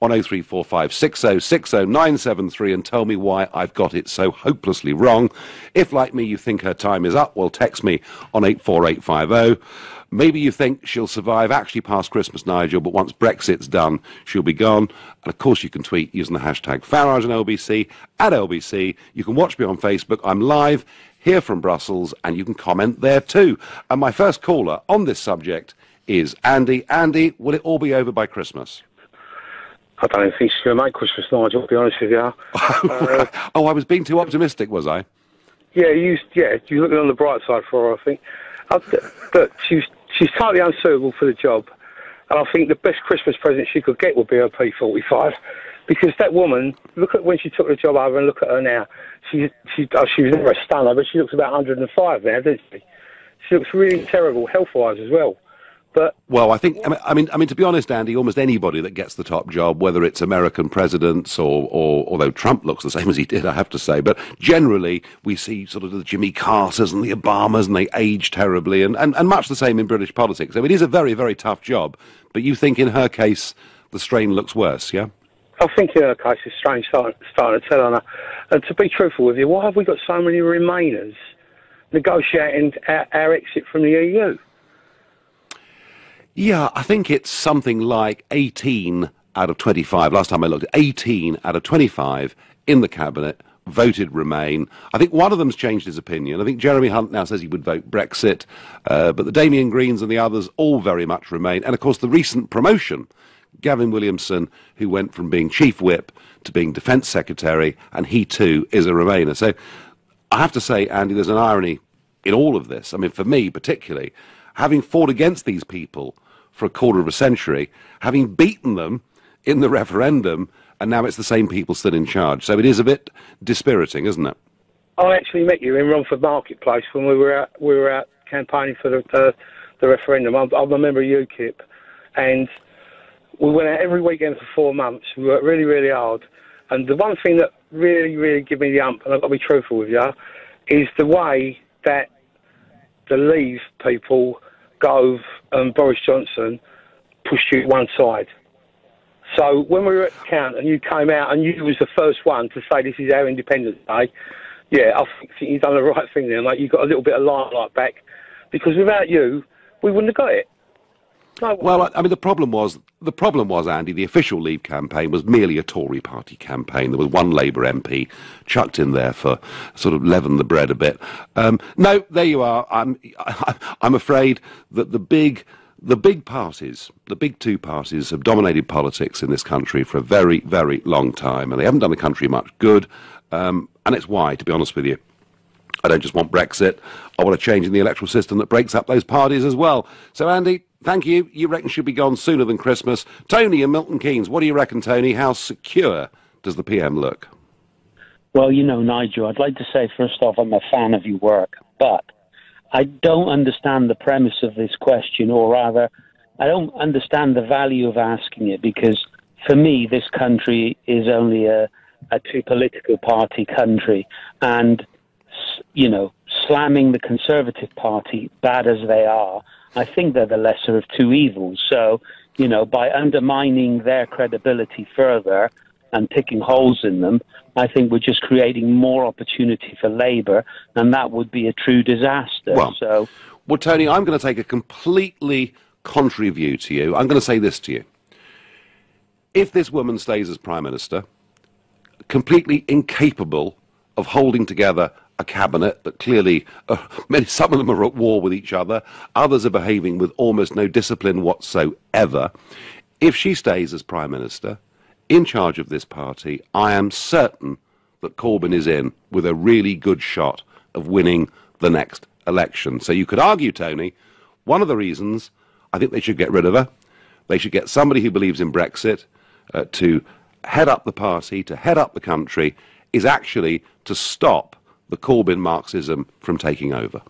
on 03456060973 and tell me why I've got it so hopelessly wrong. If, like me, you think her time is up, well, text me on 84850. Maybe you think she'll survive actually past Christmas, Nigel, but once Brexit's done, she'll be gone. And, of course, you can tweet using the hashtag Farage and LBC, at LBC. You can watch me on Facebook. I'm live here from Brussels, and you can comment there too. And my first caller on this subject is Andy. Andy, will it all be over by Christmas? I don't even think she's going to make Christmas, Nigel, to be honest with you. Oh, I was being too optimistic, was I? Yeah, you're looking on the bright side for her, I think. But she's totally unsuitable for the job. And I think the best Christmas present she could get would be her P45. Because that woman, look at when she took the job over and look at her now. She was never a stunner, but she looks about 105 now, doesn't she? She looks really terrible, health-wise as well. But well, I mean, to be honest, Andy, almost anybody that gets the top job, whether it's American presidents or although Trump looks the same as he did, I have to say, but generally we see sort of the Jimmy Carters and the Obamas, and they age terribly, and much the same in British politics. So it is a very, very tough job. But you think in her case the strain looks worse, yeah? I think in her case the strain's starting to tell on her. And to be truthful with you, why have we got so many Remainers negotiating our exit from the EU? Yeah, I think it's something like 18 out of 25. Last time I looked, 18 out of 25 in the cabinet voted Remain. I think one of them's changed his opinion. I think Jeremy Hunt now says he would vote Brexit, but the Damien Greens and the others all very much Remain. And of course the recent promotion, Gavin Williamson, who went from being Chief Whip to being Defence Secretary, and he too is a Remainer. So I have to say, Andy, there's an irony in all of this. I mean, for me particularly, having fought against these people for a quarter of a century, having beaten them in the referendum, and now it's the same people still in charge. So it is a bit dispiriting, isn't it? I actually met you in Romford Marketplace when we were out campaigning for the referendum. I'm a member of UKIP, and we went out every weekend for 4 months. We worked really, really hard. And the one thing that really, really gave me the ump, and I've got to be truthful with you, is the way that the Leave people, Gove and Boris Johnson, pushed you to one side. So when we were at the count and you came out and you was the first one to say this is our Independence Day, yeah, I think you've done the right thing there, mate. You got a little bit of limelight back, because without you, we wouldn't have got it. No, well, I mean, the problem was, Andy, the official Leave campaign was merely a Tory party campaign. There was one Labour MP chucked in there for sort of leaven the bread a bit. No, there you are. I'm afraid that the big parties, the big two parties, have dominated politics in this country for a very, very long time, and they haven't done the country much good. And it's why, to be honest with you, I don't just want Brexit. I want a change in the electoral system that breaks up those parties as well. So, Andy, thank you. You reckon she'll be gone sooner than Christmas. Tony in Milton Keynes, what do you reckon, Tony? How secure does the PM look? Well, you know, Nigel, I'd like to say, first off, I'm a fan of your work, but I don't understand the premise of this question, or rather, I don't understand the value of asking it, because for me, this country is only a two-political party country, and, you know, slamming the Conservative Party, bad as they are, I think they're the lesser of two evils. So, you know, by undermining their credibility further and picking holes in them, I think we're just creating more opportunity for Labour, and that would be a true disaster. Well, Tony, I'm going to take a completely contrary view to you. I'm going to say this to you. If this woman stays as Prime Minister, completely incapable of holding together a cabinet that clearly, some of them are at war with each other, others are behaving with almost no discipline whatsoever. If she stays as Prime Minister, in charge of this party, I am certain that Corbyn is in with a really good shot of winning the next election. So you could argue, Tony, one of the reasons I think they should get rid of her, they should get somebody who believes in Brexit to head up the party, to head up the country, is actually to stop the Corbyn Marxism from taking over.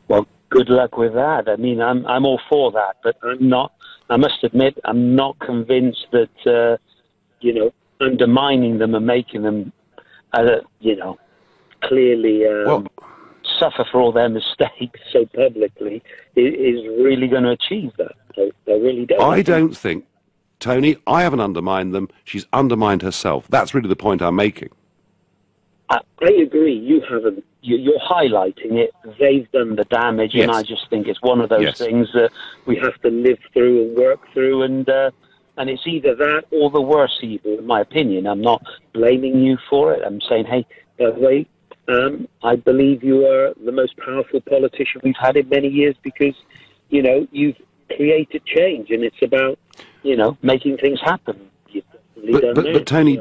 Well, good luck with that. I mean, I'm all for that, but I'm not. I must admit, I'm not convinced that you know, undermining them and making them, you know, clearly suffer for all their mistakes so publicly is really going to achieve that. I really don't. I don't think Tony, I haven't undermined them. She's undermined herself. That's really the point I'm making. I agree. You haven't. You're highlighting it. They've done the damage, Yes. and I just think it's one of those Yes. things that we have to live through and work through, and it's either that or the worse evil, in my opinion. I'm not blaming you for it. I'm saying, hey, by the way, I believe you are the most powerful politician we've had in many years because, you've created change, and it's about, making things happen. But Tony,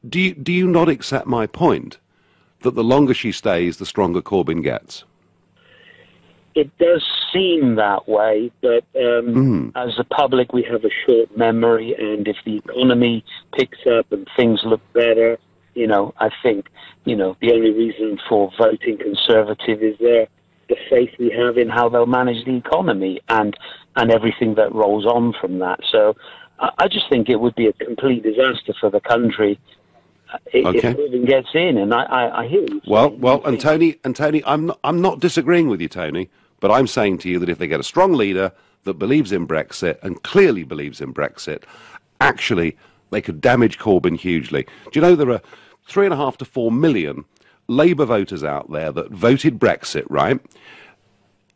do you not accept my point that the longer she stays, the stronger Corbyn gets? It does seem that way, but as a public, we have a short memory, and if the economy picks up and things look better, I think, the only reason for voting Conservative is the faith we have in how they'll manage the economy and everything that rolls on from that. So I just think it would be a complete disaster for the country if Corbyn gets in, and I hear you. Well, and Tony, I'm not disagreeing with you, Tony, but I'm saying to you that if they get a strong leader that believes in Brexit and clearly believes in Brexit, actually they could damage Corbyn hugely. Do you know there are 3.5 to 4 million Labour voters out there that voted Brexit, right?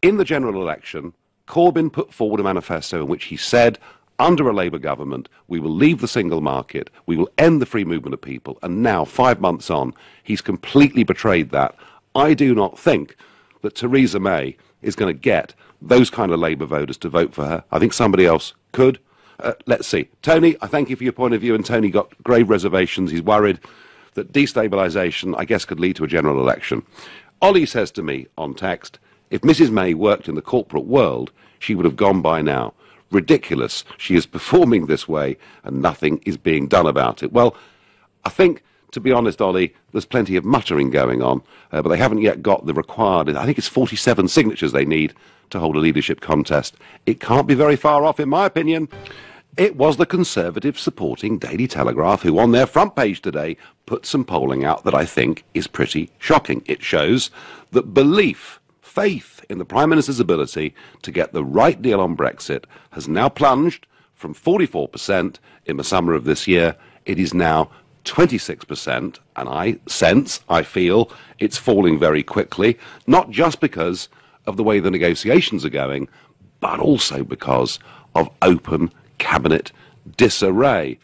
In the general election, Corbyn put forward a manifesto in which he said, under a Labour government, we will leave the single market, we will end the free movement of people, and now, 5 months on, he's completely betrayed that. I do not think that Theresa May is going to get those kind of Labour voters to vote for her. I think somebody else could. Let's see. Tony, I thank you for your point of view, and Tony got grave reservations. He's worried that destabilisation, I guess, could lead to a general election. Ollie says to me on text, if Mrs May worked in the corporate world, she would have gone by now. Ridiculous. She is performing this way and nothing is being done about it. Well, I think, to be honest, Ollie, there's plenty of muttering going on, but they haven't yet got the required, I think it's 47 signatures they need to hold a leadership contest. It can't be very far off, in my opinion. It was the Conservative supporting Daily Telegraph who, on their front page today, put some polling out that I think is pretty shocking. It shows that faith in the Prime Minister's ability to get the right deal on Brexit has now plunged from 44% in the summer of this year. It is now 26%, and I feel it's falling very quickly, not just because of the way the negotiations are going, but also because of open cabinet disarray.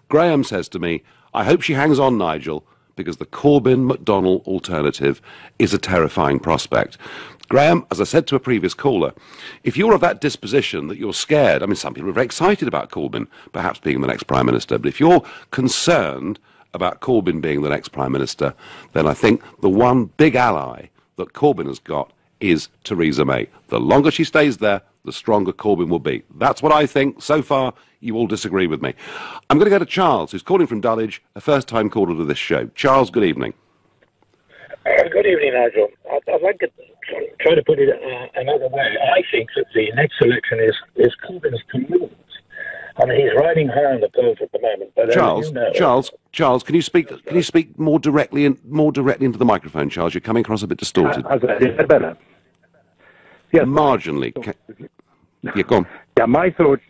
Graham says to me, I hope she hangs on, Nigel, because the Corbyn-McDonnell alternative is a terrifying prospect. Graham, as I said to a previous caller, if you're of that disposition that you're scared, I mean, some people are very excited about Corbyn perhaps being the next Prime Minister, but if you're concerned about Corbyn being the next Prime Minister, then I think the one big ally that Corbyn has got is Theresa May. The longer she stays there, the stronger Corbyn will be. That's what I think. So far, you all disagree with me. I'm going to go to Charles, who's calling from Dulwich, a first-time caller to this show. Charles, good evening. Good evening, Nigel. I'd like to try to put it another way. I think that the next election is Corbyn's to lose. I mean, he's riding high on the polls at the moment. But Charles, can you speak more directly into the microphone, Charles? You're coming across a bit distorted. Is that better? Yeah, marginally. Yeah, go on. Yeah, my thought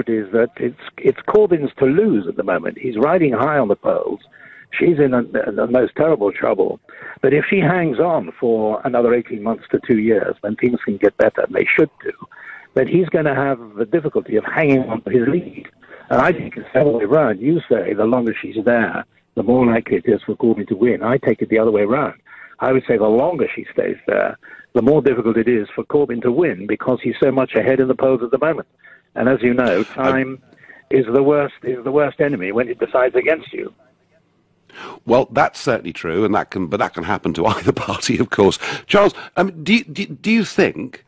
is that it's Corbyn's to lose at the moment. He's riding high on the polls. She's in the most terrible trouble. But if she hangs on for another 18 months to 2 years, when things can get better, and they should do, then he's going to have the difficulty of hanging on to his lead. And I think it's the other way around. You say the longer she's there, the more likely it is for Corbyn to win. I take it the other way around. I would say the longer she stays there, the more difficult it is for Corbyn to win because he's so much ahead in the polls at the moment. And as you know, time is the worst enemy when it decides against you. Well, that's certainly true, and that can happen to either party, of course. Charles, do you think?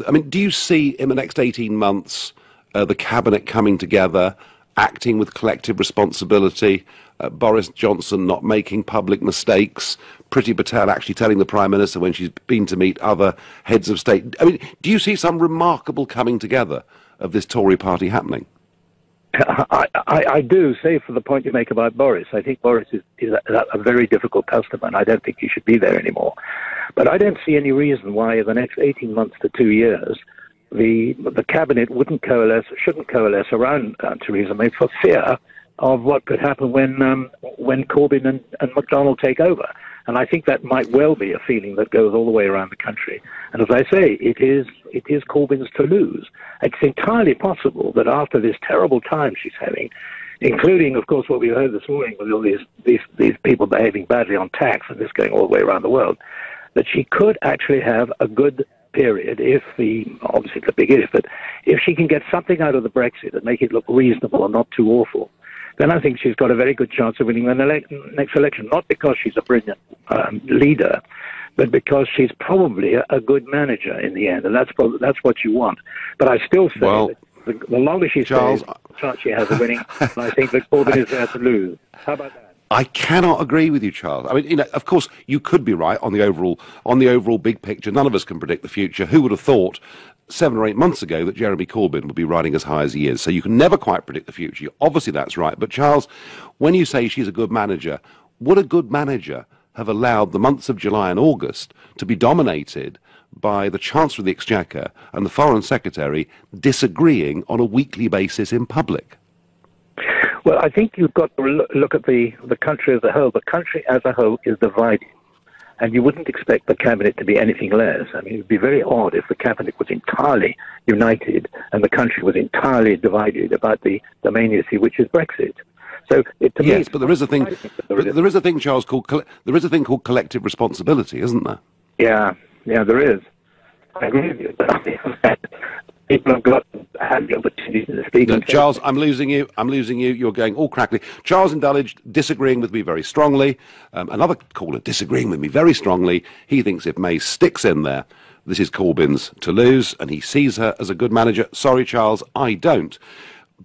I mean, do you see in the next 18 months the cabinet coming together, acting with collective responsibility? Boris Johnson not making public mistakes, Priti Patel actually telling the Prime Minister when she's been to meet other heads of state. I mean, do you see some remarkable coming together of this Tory party happening? I do, save for the point you make about Boris. I think Boris is a very difficult customer, and I don't think he should be there anymore. But I don't see any reason why in the next 18 months to 2 years the cabinet shouldn't coalesce around Theresa May for fear of what could happen when Corbyn and McDonnell take over. And I think that might well be a feeling that goes all the way around the country. And as I say, it is Corbyn's to lose. It's entirely possible that after this terrible time she's having, including, of course, what we heard this morning with all these people behaving badly on tax and this going all the way around the world, that she could actually have a good period obviously it's a big if, but if she can get something out of the Brexit and make it look reasonable and not too awful, then I think she's got a very good chance of winning the next election, not because she's a brilliant leader, but because she's probably a good manager in the end, and that's what you want. But I still say that the longer she stays, the chance she has of winning, and I think that Corbyn is there to lose. How about that? I cannot agree with you, Charles. I mean, of course, you could be right on the overall big picture. None of us can predict the future. Who would have thought 7 or 8 months ago that Jeremy Corbyn would be riding as high as he is? So you can never quite predict the future. Obviously, that's right. But Charles, when you say she's a good manager, would a good manager have allowed the months of July and August to be dominated by the Chancellor of the Exchequer and the Foreign Secretary disagreeing on a weekly basis in public? Well, I think you've got to look at the country as a whole. The country as a whole is divided, and you wouldn't expect the cabinet to be anything less. I mean, it would be very odd if the cabinet was entirely united and the country was entirely divided about the main issue, which is Brexit. So, yes, but there is a thing. There is a thing, Charles, there is a thing called collective responsibility, isn't there? Yeah, there is. I agree with you. But I mean, people have had the opportunity to speak. No, Charles, I'm losing you. You're going all crackly. Charles in Dulwich disagreeing with me very strongly. Another caller disagreeing with me very strongly. He thinks if May sticks in there, this is Corbyn's to lose, and he sees her as a good manager. Sorry, Charles, I don't.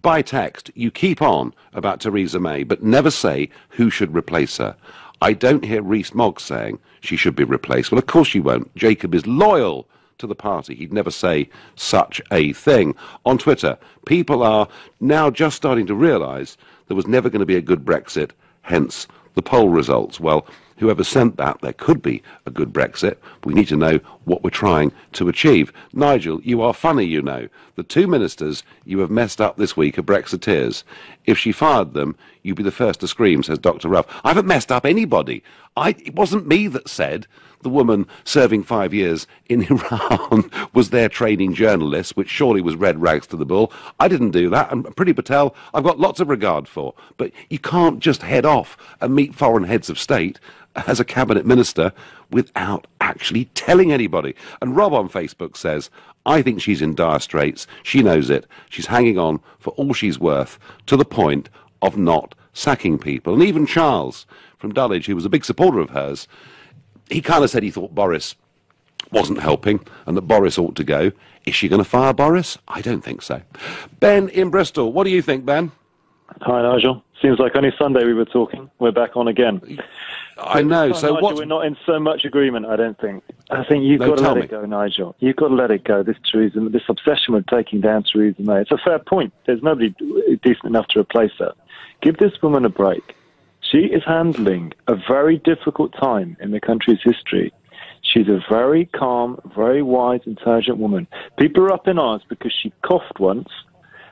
By text, you keep on about Theresa May, but never say who should replace her. I don't hear Rees Mogg saying she should be replaced. Well, of course you won't. Jacob is loyal to the party. He'd never say such a thing. On Twitter, people are now just starting to realise there was never going to be a good Brexit, hence the poll results. Well, whoever sent that, there could be a good Brexit. We need to know what we're trying to achieve. Nigel, you are funny, you know. The 2 ministers you have messed up this week are Brexiteers. If she fired them, you'd be the first to scream, says Dr. Ruff. I haven't messed up anybody. It wasn't me that said the woman serving 5 years in Iran was their training journalist, which surely was red rags to the bull. I didn't do that, and Priti Patel I've got lots of regard for. But you can't just head off and meet foreign heads of state as a cabinet minister without actually telling anybody. And Rob on Facebook says, I think she's in dire straits. She knows it. She's hanging on for all she's worth, to the point of not sacking people. And even Charles from Dulwich, who was a big supporter of hers, he kind of said he thought Boris wasn't helping and that Boris ought to go. Is she going to fire Boris? I don't think so. Ben in Bristol, what do you think, Ben? Hi, Nigel. Seems like only Sunday we were talking. We're back on again. I know. So Nigel, what? We're not in so much agreement, I don't think. I think you've got to let it go, Nigel. You've got to let it go. This obsession with taking down Theresa May. It's a fair point. There's nobody decent enough to replace her. Give this woman a break. She is handling a very difficult time in the country's history. She's a very calm, very wise, intelligent woman. People are up in arms because she coughed once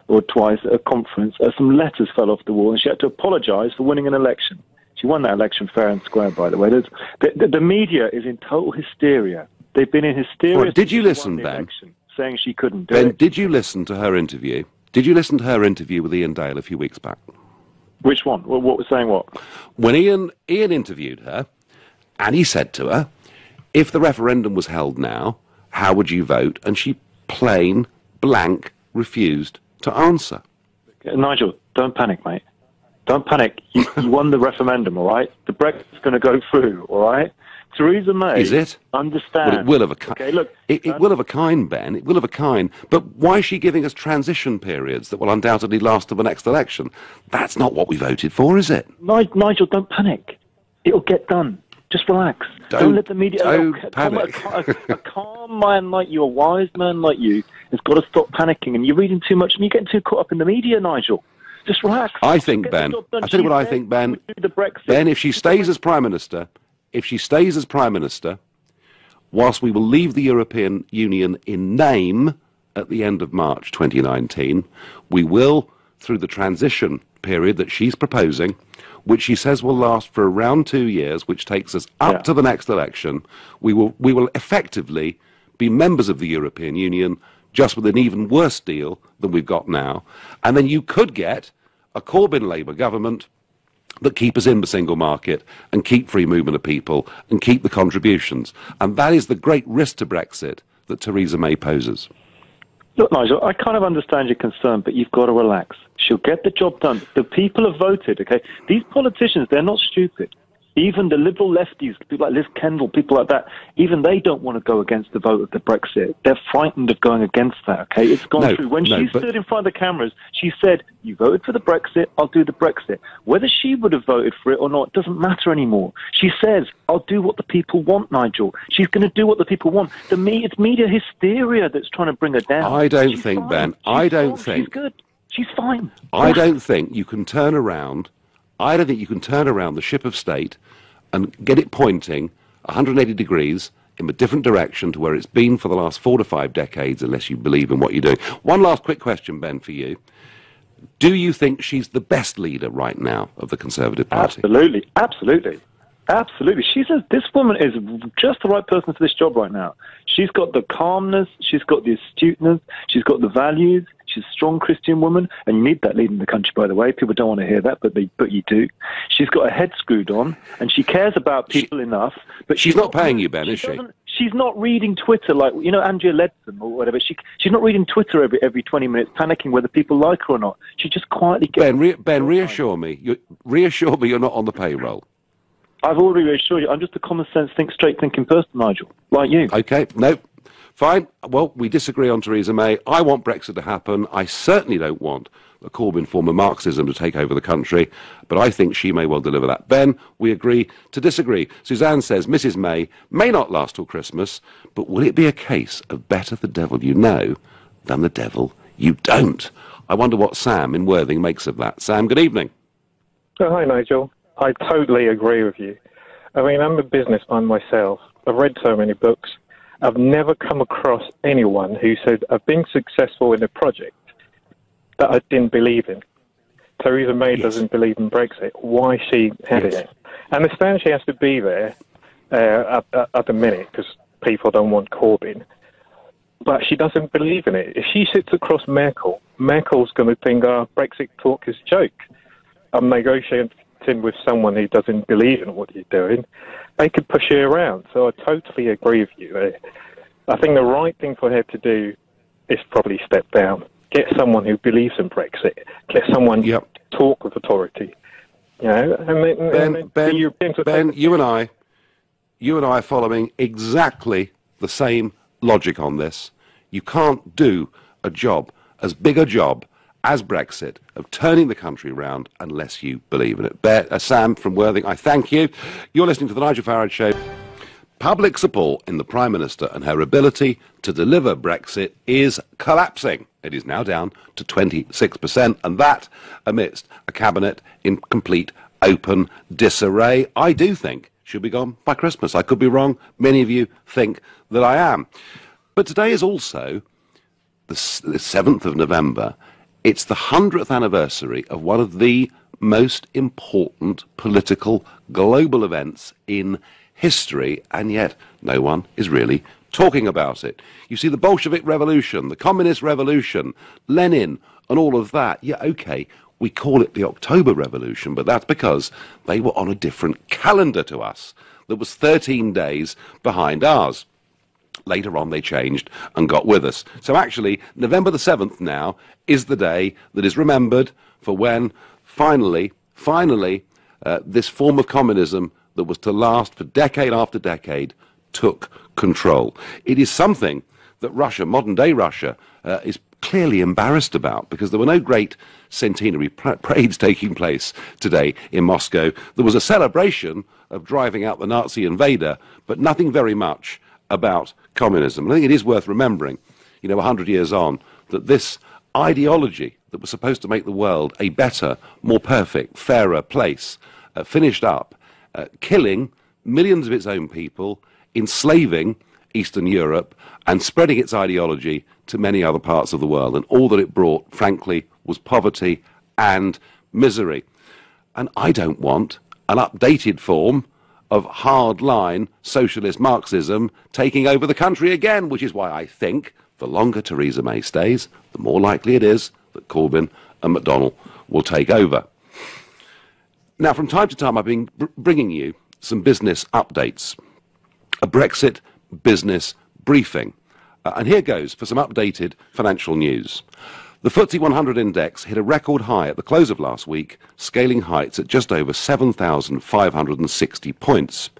or twice at a conference, some letters fell off the wall, and she had to apologise for winning an election. She won that election fair and square, by the way. The media is in total hysteria. They've been in hysteria. Well, did you listen, Ben? Saying she couldn't do Ben, it. did you listen to her interview? Did you listen to her interview with Ian Dale a few weeks back? Which one? What was saying what? When Ian interviewed her, and he said to her, if the referendum was held now, how would you vote? And she plain blank refused to answer. Nigel, don't panic, mate. Don't panic. You won the referendum, all right? The Brexit's going to go through, all right? Theresa May. Is it? Understand. Well, it will of a kind. Okay, look. It will of a kind, Ben. It will of a kind. But why is she giving us transition periods that will undoubtedly last to the next election? That's not what we voted for, is it? Nigel, don't panic. It'll get done. Just relax. Don't let the media... Don't panic. A calm man like you, a wise man like you, has got to stop panicking. And you're reading too much and you're getting too caught up in the media, Nigel. Just relax. I think, Ben... I'll tell you what I think, Ben. Ben, if she stays as Prime Minister... whilst we will leave the European Union in name at the end of March 2019. We will, through the transition period that she's proposing, which she says will last for around 2 years, which takes us up to the next election, we will effectively be members of the European Union, just with an even worse deal than we've got now. And then you could get a Corbyn Labour government that keep us in the single market and keep free movement of people and keep the contributions. And that is the great risk to Brexit that Theresa May poses. Look, Nigel, I kind of understand your concern, but you've got to relax. She'll get the job done. The people have voted, okay? These politicians, they're not stupid. Even the liberal lefties, people like Liz Kendall, people like that, even they don't want to go against the vote of the Brexit. They're frightened of going against that, okay? It's gone through. When she stood in front of the cameras, she said, you voted for the Brexit, I'll do the Brexit. Whether she would have voted for it or not doesn't matter anymore. She says, I'll do what the people want, Nigel. She's going to do what the people want. It's media hysteria that's trying to bring her down. I don't think, Ben, I don't think... She's good. She's fine. I don't think you can turn around... I don't think you can turn around the ship of state and get it pointing 180 degrees in a different direction to where it's been for the last 4 to 5 decades, unless you believe in what you're doing. One last quick question, Ben, for you. Do you think she's the best leader right now of the Conservative Party? Absolutely. Absolutely. Absolutely. She says this woman is just the right person for this job right now. She's got the calmness, she's got the astuteness, she's got the values, she's a strong Christian woman, and you need that leading the country, by the way. People don't want to hear that, but you do. She's got her head screwed on, and she cares about people enough. But she's not paying you, Ben, is she? She's not reading Twitter like, you know, Andrea Leadsom or whatever. She's not reading Twitter every 20 minutes, panicking whether people like her or not. She just quietly gets... Ben, reassure me. Reassure me you're not on the payroll. I've already reassured you. I'm just a common sense, straight thinking person, Nigel, like you. Okay, no, fine. Well, we disagree on Theresa May. I want Brexit to happen. I certainly don't want the Corbyn form of Marxism to take over the country, but I think she may well deliver that. Ben, we agree to disagree. Suzanne says Mrs may not last till Christmas, but will it be a case of better the devil you know than the devil you don't? I wonder what Sam in Worthing makes of that. Sam, good evening. Oh, hi, Nigel. I totally agree with you. I mean, I'm a businessman myself. I've read so many books. I've never come across anyone who said, I've been successful in a project that I didn't believe in. Theresa May doesn't believe in Brexit. Why she had it? I understand she has to be there at the minute because people don't want Corbyn. But she doesn't believe in it. If she sits across Merkel, Merkel's going to think, Brexit talk is a joke. I'm negotiating with someone who doesn't believe in what you're doing, they could push you around. So I totally agree with you. I think the right thing for her to do is probably step down. Get someone who believes in Brexit. Get someone to talk with authority. You know, Ben, you and I are following exactly the same logic on this. You can't do a job, as big a job as Brexit, of turning the country around unless you believe in it. Sam from Worthing, I thank you. You're listening to The Nigel Farage Show. Public support in the Prime Minister and her ability to deliver Brexit is collapsing. It is now down to 26%, and that amidst a cabinet in complete open disarray. I do think she'll be gone by Christmas. I could be wrong. Many of you think that I am. But today is also the 7th of November. It's the 100th anniversary of one of the most important political global events in history, and yet no one is really talking about it. You see, the Bolshevik Revolution, the Communist Revolution, Lenin, and all of that. Yeah, okay, we call it the October Revolution, but that's because they were on a different calendar to us that was 13 days behind ours. Later on, they changed and got with us. So actually, November the 7th now is the day that is remembered for when, finally, this form of communism that was to last for decade after decade took control. It is something that Russia, modern-day Russia, is clearly embarrassed about, because there were no great centenary parades taking place today in Moscow. There was a celebration of driving out the Nazi invader, but nothing very much about communism. And I think it is worth remembering, 100 years on, that this ideology that was supposed to make the world a better, more perfect, fairer place, finished up killing millions of its own people, enslaving Eastern Europe, and spreading its ideology to many other parts of the world. And all that it brought, frankly, was poverty and misery. And I don't want an updated form of hard-line socialist Marxism taking over the country again, which is why I think the longer Theresa May stays, the more likely it is that Corbyn and McDonnell will take over. Now, from time to time, I've been bringing you some business updates, a Brexit business briefing. And here goes for some updated financial news. The FTSE 100 index hit a record high at the close of last week, scaling heights at just over 7,560 points.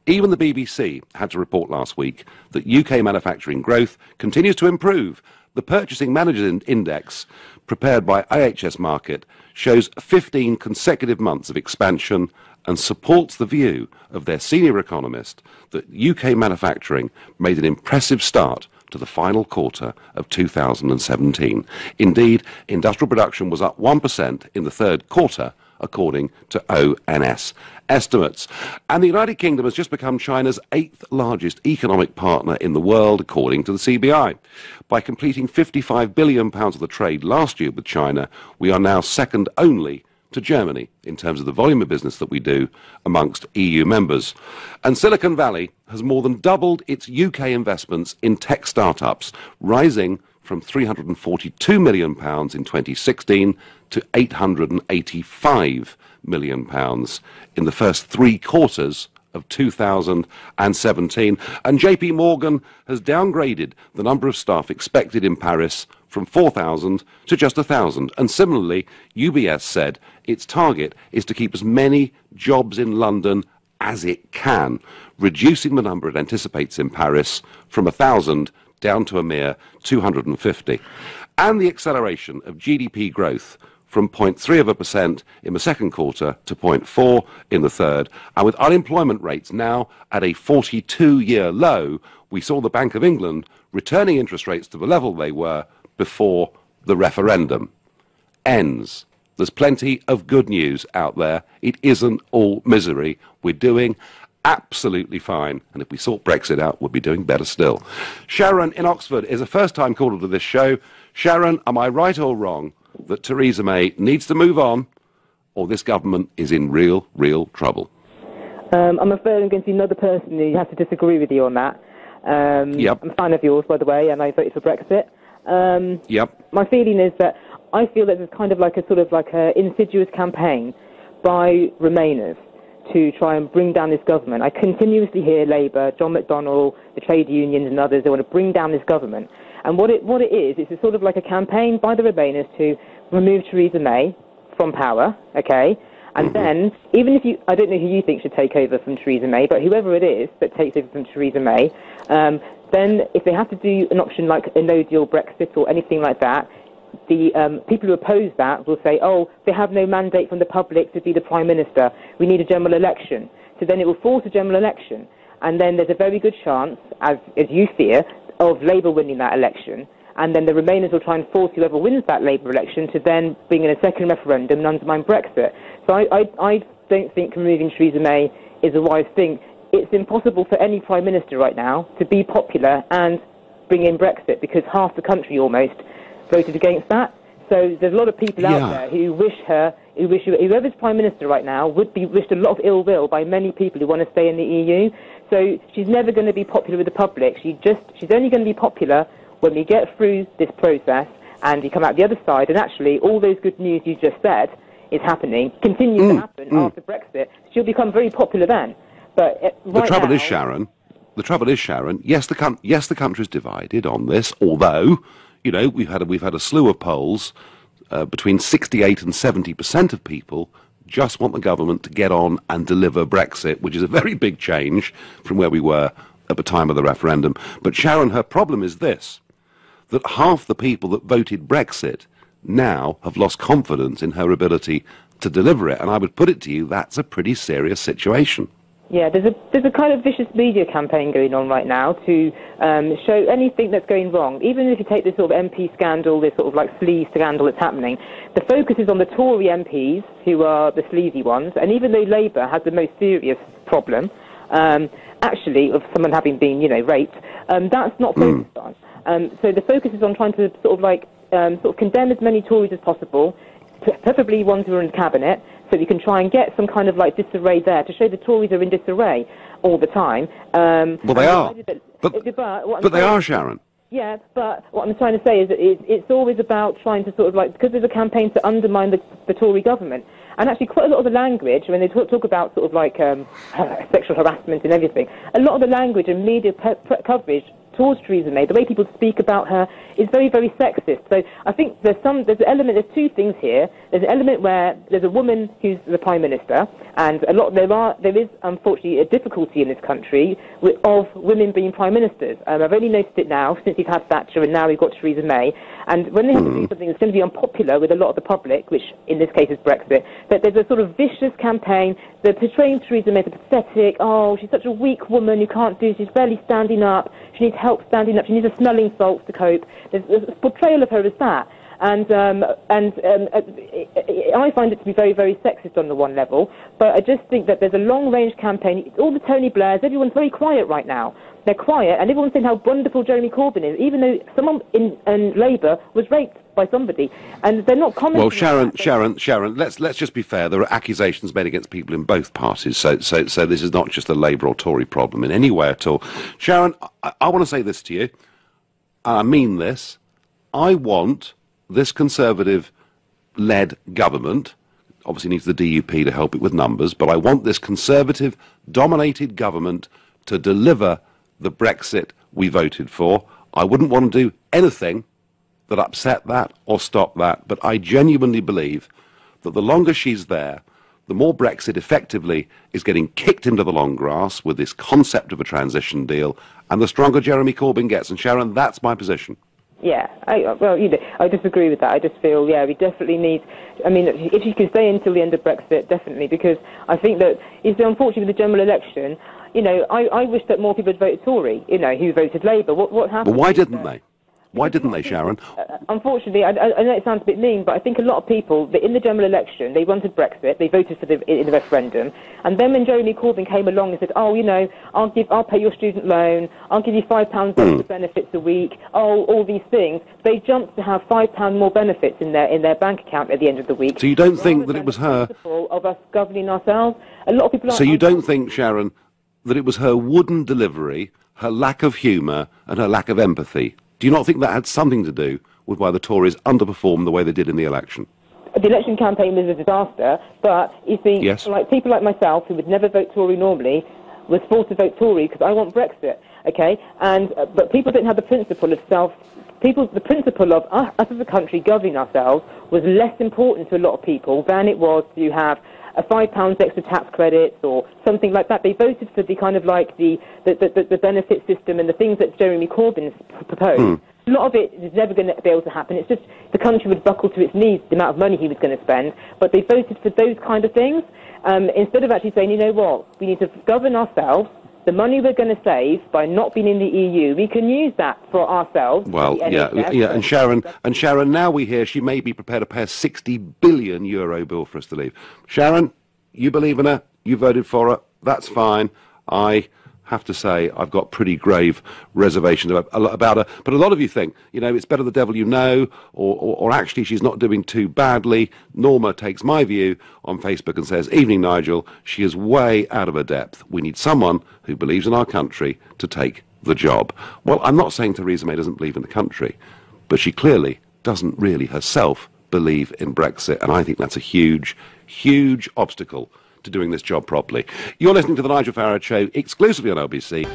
Even the BBC had to report last week that UK manufacturing growth continues to improve. The Purchasing Managers Index, prepared by IHS Markit, shows 15 consecutive months of expansion and supports the view of their senior economist that UK manufacturing made an impressive start to the final quarter of 2017. Indeed, industrial production was up 1% in the third quarter, according to ONS estimates. And the United Kingdom has just become China's 8th largest economic partner in the world, according to the CBI. By completing £55 billion of the trade last year with China, we are now second only to Germany in terms of the volume of business that we do amongst EU members. And Silicon Valley has more than doubled its UK investments in tech startups, rising from £342 million in 2016 to £885 million in the first 3 quarters of 2017. And JP Morgan has downgraded the number of staff expected in Paris from 4,000 to just 1,000. And similarly, UBS said its target is to keep as many jobs in London as it can, reducing the number it anticipates in Paris from 1,000 down to a mere 250. And the acceleration of GDP growth from 0.3% in the second quarter to 0.4% in the third. And with unemployment rates now at a 42-year low, we saw the Bank of England returning interest rates to the level they were before the referendum. Ends. There's plenty of good news out there. It isn't all misery. We're doing absolutely fine. And if we sort Brexit out, we'll be doing better still. Sharon in Oxford is a first-time caller to this show. Sharon, am I right or wrong that Theresa May needs to move on, or this government is in real trouble? I'm afraid I'm going to be another person who has to disagree with you on that. Yep. I'm a fan of yours, by the way, and I voted for Brexit. Yep. My feeling is that I feel that there's kind of like a insidious campaign by Remainers to try and bring down this government. I continuously hear Labour, John McDonnell, the trade unions and others, they want to bring down this government. And what it is, it's a sort of like a campaign by the Remainers to remove Theresa May from power, okay? And then, even if I don't know who you think should take over from Theresa May, but whoever it is that takes over from Theresa May, then if they have to do an option like a no-deal Brexit or anything like that, the people who oppose that will say, oh, they have no mandate from the public to be the Prime Minister. We need a general election. So then it will force a general election. And then there's a very good chance, as you fear, of Labour winning that election. And then the Remainers will try and force whoever wins that Labour election to then bring in a second referendum and undermine Brexit. So I don't think removing Theresa May is a wise thing. It's impossible for any Prime Minister right now to be popular and bring in Brexit, because half the country almost voted against that. So there's a lot of people out there who wish whoever's Prime Minister right now would be wished a lot of ill will by many people who want to stay in the EU. So she's never going to be popular with the public. She's only going to be popular when we get through this process and you come out the other side, and actually all those good news you just said is happening, continues to happen after Brexit. She'll become very popular then. But right the trouble is, Sharon, yes, the country's divided on this, although, you know, we've had a slew of polls. Between 68 and 70% of people just want the government to get on and deliver Brexit, which is a very big change from where we were at the time of the referendum. But Sharon, her problem is this, that half the people that voted Brexit now have lost confidence in her ability to deliver it. And I would put it to you, that's a pretty serious situation. Yeah, there's a kind of vicious media campaign going on right now to show anything that's going wrong. Even if you take this sort of MP scandal, this sort of like sleaze scandal that's happening, the focus is on the Tory MPs, who are the sleazy ones. And even though Labour has the most serious problem, actually, of someone having been, raped, that's not focused on. So the focus is on trying to sort of condemn as many Tories as possible, preferably ones who are in the cabinet, so we can try and get some kind of disarray there to show the Tories are in disarray all the time. Well, they are. But they are, Sharon. Yeah, but what I'm trying to say is that it's always about trying to because there's a campaign to undermine the Tory government. And actually quite a lot of the language, when they talk about sexual harassment and everything, a lot of the language and media coverage towards Theresa May, the way people speak about her, is very, very sexist. So I think there's two things here. There's an element where there's a woman who's the Prime Minister, and there is unfortunately a difficulty in this country of women being Prime Ministers. I've only noticed it now, since we've had Thatcher and now we've got Theresa May. And when they have to do something that's going to be unpopular with a lot of the public, which in this case is Brexit, that there's a sort of vicious campaign. They're portraying Theresa May as pathetic. Oh, she's such a weak woman who can't do, she's barely standing up. She needs help standing up. She needs a smelling salts to cope. There's a portrayal of her as that. And I find it to be very, very sexist on the one level. But I just think that there's a long-range campaign. All the Tony Blairs, everyone's very quiet right now. They're quiet, and everyone's saying how wonderful Jeremy Corbyn is, even though someone in Labour was raped by somebody, and they're not commenting. Well, Sharon, let's just be fair. There are accusations made against people in both parties, so this is not just a Labour or Tory problem in any way at all. Sharon, I want to say this to you, and I mean this. I want this Conservative-led government, obviously needs the DUP to help it with numbers, but I want this Conservative-dominated government to deliver the Brexit we voted for. I wouldn't want to do anything that upset that or stop that, but I genuinely believe that the longer she's there, the more Brexit effectively is getting kicked into the long grass with this concept of a transition deal, and the stronger Jeremy Corbyn gets. And Sharon, that's my position. Yeah, I disagree with that. I just feel, we definitely need, if she can stay until the end of Brexit, definitely, because I think that it's unfortunate with the general election. I wish that more people had voted Tory, who voted Labour. What happened? But why didn't they? Why didn't they, Sharon? Unfortunately, I know it sounds a bit mean, but I think a lot of people, in the general election, they wanted Brexit, they voted for in the referendum, and then when Jeremy Corbyn came along and said, I'll pay your student loan, I'll give you £5 extra benefits a week, all these things, they jumped to have £5 more benefits in their bank account at the end of the week. So you don't think that it was her... ...of us governing ourselves? A lot of people... So you don't think, Sharon, that it was her wooden delivery, her lack of humour, and her lack of empathy? Do you not think that had something to do with why the Tories underperformed the way they did in the election? The election campaign was a disaster, but you see, yes, people like myself who would never vote Tory normally was forced to vote Tory because I want Brexit, okay? But people didn't have the principle of the principle of us as a country governing ourselves was less important to a lot of people than it was to have a £5 extra tax credits or something like that. They voted for the kind of the benefit system and the things that Jeremy Corbyn proposed. A lot of it is never going to be able to happen. It's just the country would buckle to its knees, the amount of money he was going to spend. But they voted for those kind of things instead of actually saying, you know what, we need to govern ourselves. The money we're going to save by not being in the EU, we can use that for ourselves. Well, and Sharon, now we hear she may be prepared to pay a €60 billion bill for us to leave. Sharon, you believe in her, you voted for her, that's fine. I have to say I've got pretty grave reservations about her. But a lot of you think, it's better the devil you know, or actually she's not doing too badly. Norma takes my view on Facebook and says, "Evening, Nigel, she is way out of her depth. We need someone who believes in our country to take the job." Well, I'm not saying Theresa May doesn't believe in the country, but she clearly doesn't really herself believe in Brexit, and I think that's a huge, huge obstacle to doing this job properly. You're listening to the Nigel Farage Show exclusively on LBC.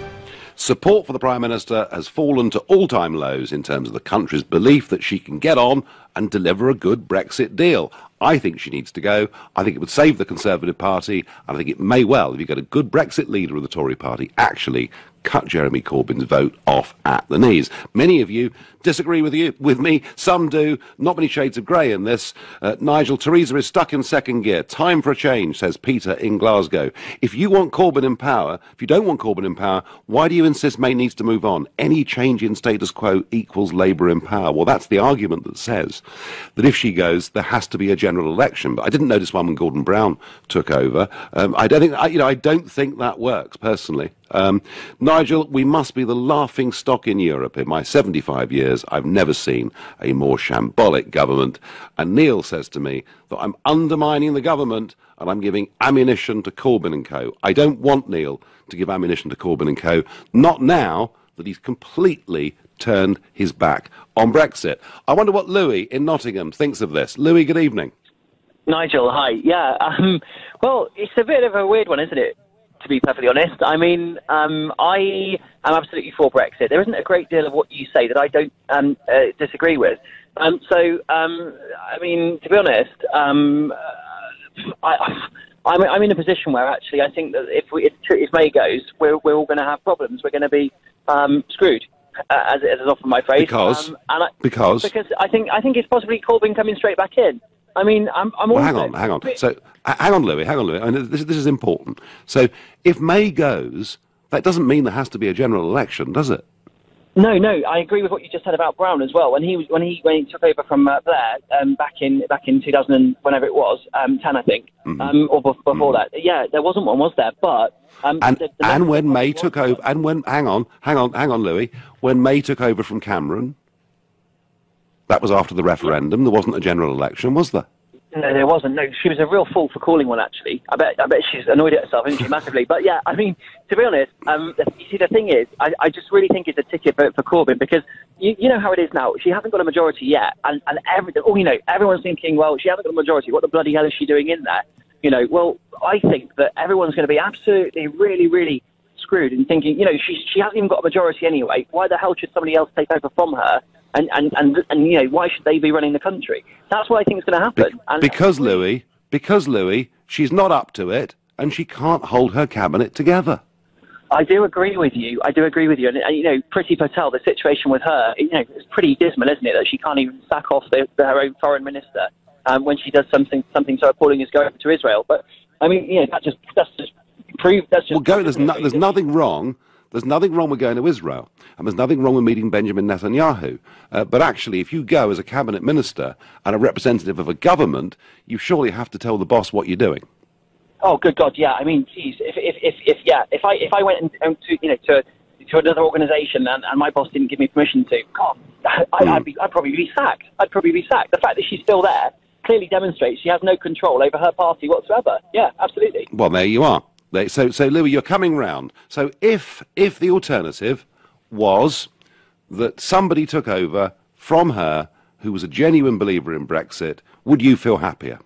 Support for the Prime Minister has fallen to all-time lows in terms of the country's belief that she can get on and deliver a good Brexit deal. I think she needs to go. I think it would save the Conservative Party, and I think it may well, if you get a good Brexit leader of the Tory Party, actually cut Jeremy Corbyn's vote off at the knees. Many of you disagree with me. Some do. Not many shades of grey in this. Nigel, Theresa is stuck in second gear. Time for a change, says Peter in Glasgow. If you want Corbyn in power, if you don't want Corbyn in power, why do you insist May needs to move on? Any change in status quo equals Labour in power. Well, that's the argument that says this, that if she goes, there has to be a general election. But I didn't notice one when Gordon Brown took over. I don't think that works personally. Nigel, we must be the laughing stock in Europe. In my 75 years, I've never seen a more shambolic government. And Neil says to me that I'm undermining the government and I'm giving ammunition to Corbyn and co. I don't want Neil to give ammunition to Corbyn and co. Not now that he's completely turned his back on Brexit. I wonder what Louis in Nottingham thinks of this. Louis, good evening. Nigel, hi. Yeah, well, it's a bit of a weird one, isn't it, to be perfectly honest? I mean, I am absolutely for Brexit. There isn't a great deal of what you say that I don't disagree with. I mean, to be honest, I'm in a position where actually I think that if May goes, we're all going to have problems. We're going to be screwed, as is often my phrase. Because I think it's possibly Corbyn coming straight back in. I mean, I'm well, hang on. So, hang on, Louis. I mean, this is important. So, if May goes, that doesn't mean there has to be a general election, does it? No, I agree with what you just said about Brown as well. When he took over from Blair back in 2000 and whenever it was 10, I think, or before that. Yeah, there wasn't one, was there? But and when May took over, and when hang on, Louis, when May took over from Cameron, that was after the referendum. There wasn't a general election, was there? No, there wasn't. No, she was a real fool for calling one, actually. I bet she's annoyed at herself, isn't she, massively? But yeah, I mean, to be honest, you see, the thing is, I just really think it's a ticket for Corbyn, because you know how it is now. She hasn't got a majority yet, and everyone's thinking, well, she hasn't got a majority. What the bloody hell is she doing in there? You know, well, I think that everyone's going to be absolutely, really, really screwed and thinking, you know, she hasn't even got a majority anyway. Why the hell should somebody else take over from her? And you know, why should they be running the country? That's what I think is going to happen. Because Louis, she's not up to it, and she can't hold her cabinet together. I do agree with you. And you know, Priti Patel, the situation with her, you know, it's pretty dismal, isn't it, that she can't even sack off her own foreign minister when she does something so appalling as go over to Israel. But I mean, you know, that's just proof. There's nothing wrong. There's nothing wrong with going to Israel, and there's nothing wrong with meeting Benjamin Netanyahu. But actually, if you go as a cabinet minister and a representative of a government, you surely have to tell the boss what you're doing. Oh, good God, yeah. I mean, geez, if I went to another organisation and my boss didn't give me permission to, God, I'd probably be sacked. The fact that she's still there clearly demonstrates she has no control over her party whatsoever. Yeah, absolutely. Well, there you are. So Louis, you're coming round. So if the alternative was that somebody took over from her who was a genuine believer in Brexit, would you feel happier?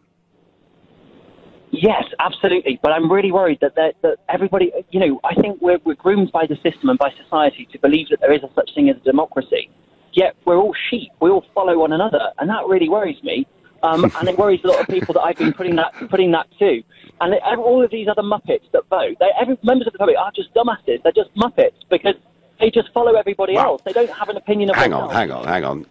Yes, absolutely. But I'm really worried that everybody, you know, I think we're groomed by the system and by society to believe that there is a such thing as a democracy. Yet we're all sheep. We all follow one another, and that really worries me. And it worries a lot of people that I've been putting that to. And all of these other Muppets that vote, members of the public are just dumbasses. They're just Muppets because they just follow everybody else. They don't have an opinion of themselves. Hang on.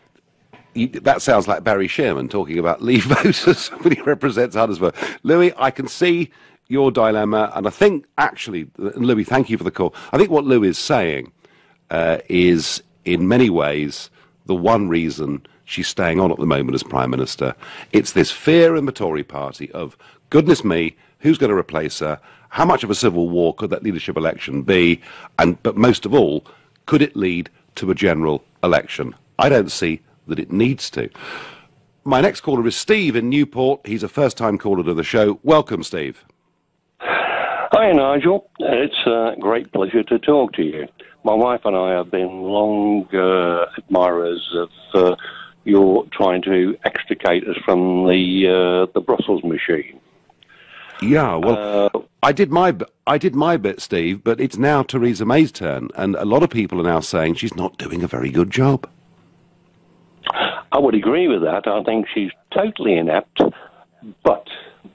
That sounds like Barry Shearman talking about Leave voters when he represents Huddersfield. Louis, I can see your dilemma, and I think actually, Louis, thank you for the call. I think what Louis is saying is, in many ways, the one reason she's staying on at the moment as Prime Minister. It's this fear in the Tory party of, goodness me, who's going to replace her? How much of a civil war could that leadership election be? But most of all, could it lead to a general election? I don't see that it needs to. My next caller is Steve in Newport. He's a first-time caller to the show. Welcome, Steve. Hi, Nigel. It's a great pleasure to talk to you. My wife and I have been long admirers of your trying to extricate us from the Brussels machine. Yeah, well, I did my bit, Steve, but it's now Theresa May's turn, and a lot of people are now saying she's not doing a very good job. I would agree with that. I think she's totally inept, but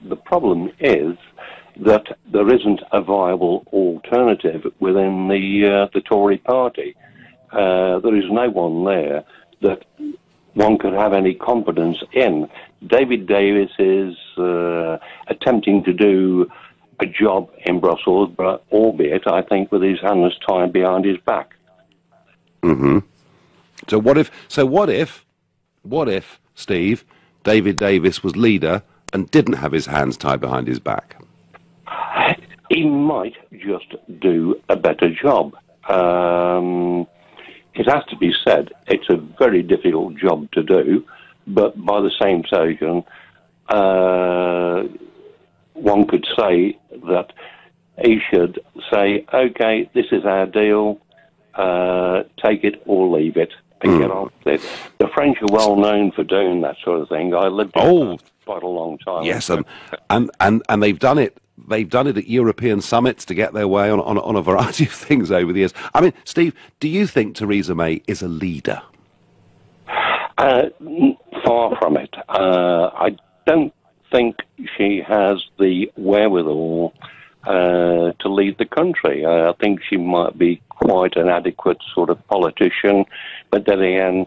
the problem is that there isn't a viable alternative within the Tory party. There is no one there that one could have any confidence in. David Davis is attempting to do a job in Brussels, but albeit, I think, with his hands tied behind his back. Mm-hmm. So what if Steve, David Davis was leader and didn't have his hands tied behind his back? He might just do a better job. It has to be said, it's a very difficult job to do, but by the same token, one could say that he should say, OK, this is our deal, take it or leave it, and get on with it. The French are well known for doing that sort of thing. I lived in quite a long time. Yes, and they've done it. They've done it at European summits to get their way on a variety of things over the years. I mean, Steve, do you think Theresa May is a leader? Far from it. I don't think she has the wherewithal to lead the country. I think she might be quite an adequate sort of politician, but then again,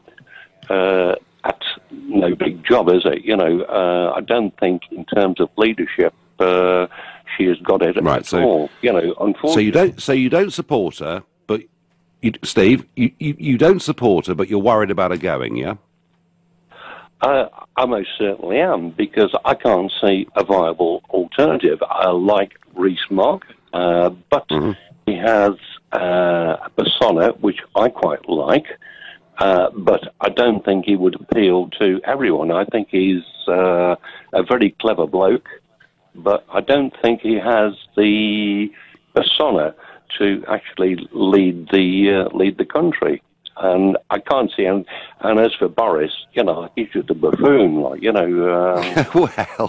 that's no big job, is it? You know, I don't think in terms of leadership she has got it at all. You know, unfortunately. So you don't support her, but Steve, you don't support her, but you're worried about her going, yeah? I most certainly am, because I can't see a viable alternative. I like Rees-Mogg, but he has a persona which I quite like, but I don't think he would appeal to everyone. I think he's a very clever bloke, but I don't think he has the persona to actually lead the country. And I can't see him. And as for Boris, you know, he's just a buffoon, like, you know.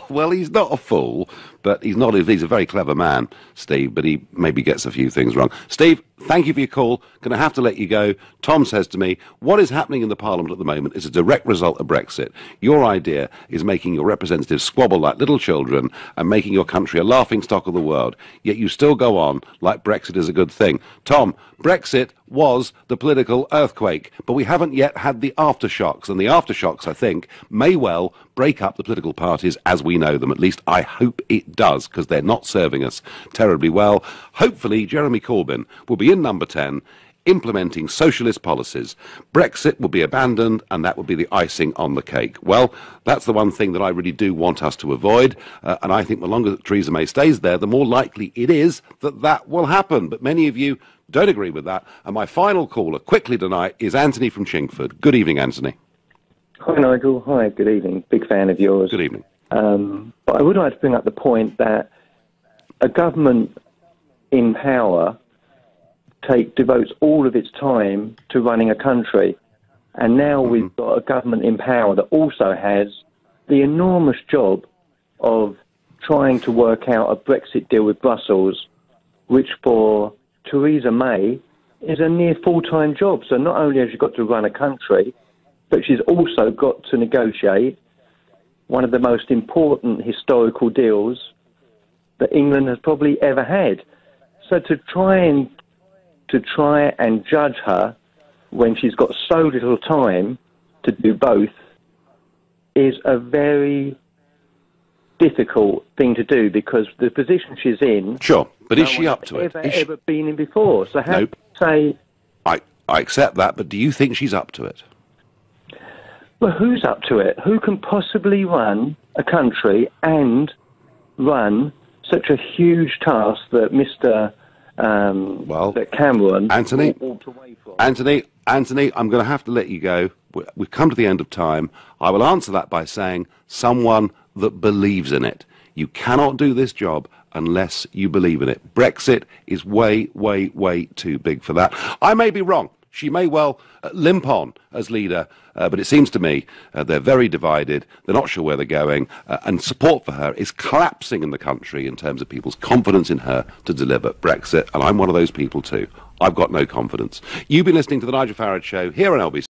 Well, he's not a fool, but he's a very clever man, Steve, but he maybe gets a few things wrong. Steve, thank you for your call. Going to have to let you go. Tom says to me, what is happening in the Parliament at the moment is a direct result of Brexit. Your idea is making your representatives squabble like little children and making your country a laughingstock of the world, yet you still go on like Brexit is a good thing. Tom, Brexit was the political earthquake, but we haven't yet had the aftershocks, and the aftershocks, I think, may well break up the political parties as we know them. At least I hope it does, because they're not serving us terribly well. Hopefully Jeremy Corbyn will be in number 10 implementing socialist policies. Brexit will be abandoned, and that will be the icing on the cake. Well, that's the one thing that I really do want us to avoid, and I think the longer that Theresa May stays there, the more likely it is that that will happen. But many of you don't agree with that, and my final caller quickly tonight is Anthony from Chingford. Good evening, Anthony. Hi, Nigel. Hi, good evening. Big fan of yours. Good evening. But I would like to bring up the point that a government in power devotes all of its time to running a country, and now we've got a government in power that also has the enormous job of trying to work out a Brexit deal with Brussels, which for Theresa May is a near full-time job. So not only has she got to run a country, but she's also got to negotiate one of the most important historical deals that England has probably ever had. So to try and judge her when she's got so little time to do both is a very difficult thing to do, because the position she's in... Sure, but is she up to it? Ever been in before. So how do you say... I accept that, but do you think she's up to it? Well, who's up to it? Who can possibly run a country and run such a huge task that Mr. that Cameron walked away from? Anthony, I'm going to have to let you go. We've come to the end of time. I will answer that by saying someone that believes in it. You cannot do this job unless you believe in it. Brexit is way, way, way too big for that. I may be wrong. She may well limp on as leader, but it seems to me they're very divided. They're not sure where they're going, and support for her is collapsing in the country in terms of people's confidence in her to deliver Brexit, and I'm one of those people too. I've got no confidence. You've been listening to The Nigel Farage Show here on LBC.